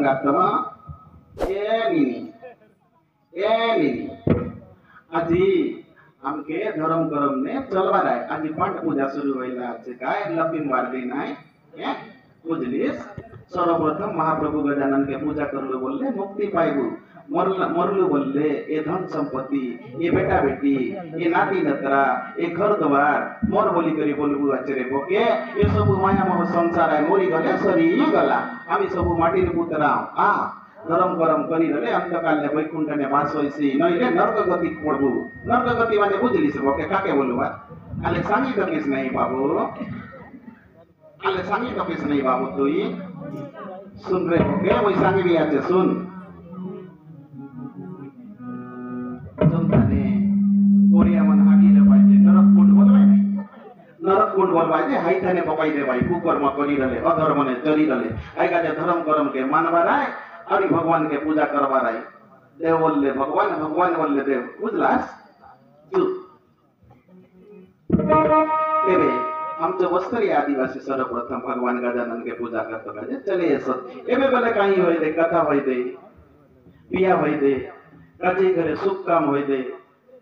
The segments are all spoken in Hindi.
संगात ए आजी आमके धर्म करम ने चलवा राय आजी पाठ पूजा सुरू व्हायला आहे काय लपिन वारदी नाही बुझलीस सर्वप्रथम महाप्रभु गजानन के पूजा करलो बोलले मुक्ति पाइबू मरलू बोलले ये धन संपत्ति ये बेटा बेटी ये नाती नतरा ये घर द्वार मोर बोली करी बोलबू आचरे बोके ये सब माया मोह संसार है मोरी गले सरी गला आमी सब माटी पुतरा आ धर्म करम करी रले अंतकाल ने वैकुंठ ने वास होइसी नइले नरक गति पड़बू नरक गति माने बुझलिस बोके काके बोलू बात आले सांगी तो किस नहीं बाबू आले सांगी तो किस नहीं बाबू तुई सुन रे बोके वही सांगी भी आचे सुन जमताने कोरिया मन हागीले पाहिजे नरक कुंड बोलवाय नाही नरक कुंड बोलवाय जे हाई थाने पकाई दे भाई कुकर्म करी रले अधर्म ने चली रले आइगा जे धर्म करम के मानवा राय और भगवान के पूजा करवा राय देव बोलले भगवान भगवान बोलले देव बुझलास तेरे आमचं वस्तरी आदिवासी सर्वप्रथम भगवान गजानन के पूजा करतो म्हणजे चले असत एबे बोले काही होय दे कथा होय दे पिया होय दे काजे घरे सुख काम होय दे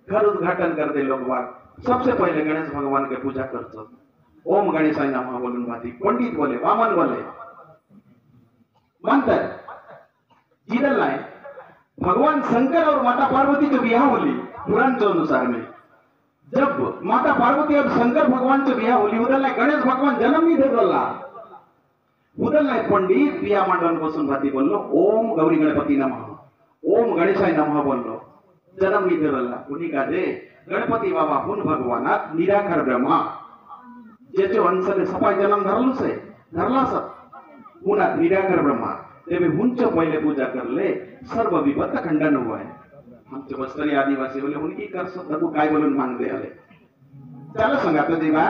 घर उद्घाटन कर दे लोग बाग सबसे पहले गणेश भगवान के पूजा करतो ओम गणेशाय नमः बोलून भाती पंडित बोले वामन बोले मानता जीदल नाही भगवान शंकर और माता पार्वती के ब्याह होली पुराण के अनुसार में जब माता पार्वती और शंकर भगवान के ब्याह होली उदल नाही गणेश भगवान जन्म नहीं देला उदल नाही पंडित बिया मांडवन बसून भाती बोललो ओम गौरी गणपती नमः ओम गणेशाय नमः बोललो जन्म नहीं देला कुणी का दे गणपती बाबा हुन भगवानात निराकार ब्रह्मा जेचो अंशले सफाई जन्म धरलुस है धरलास हुनात निराकार ब्रह्मा तेवे हुंच पहले पूजा करले सर्व विपत्त खंडन हुआ है आमचे वस्तरी आदिवासी बोले उनकी कर सकू काय बोलून मांग दे आले चलो संगा तो जीवा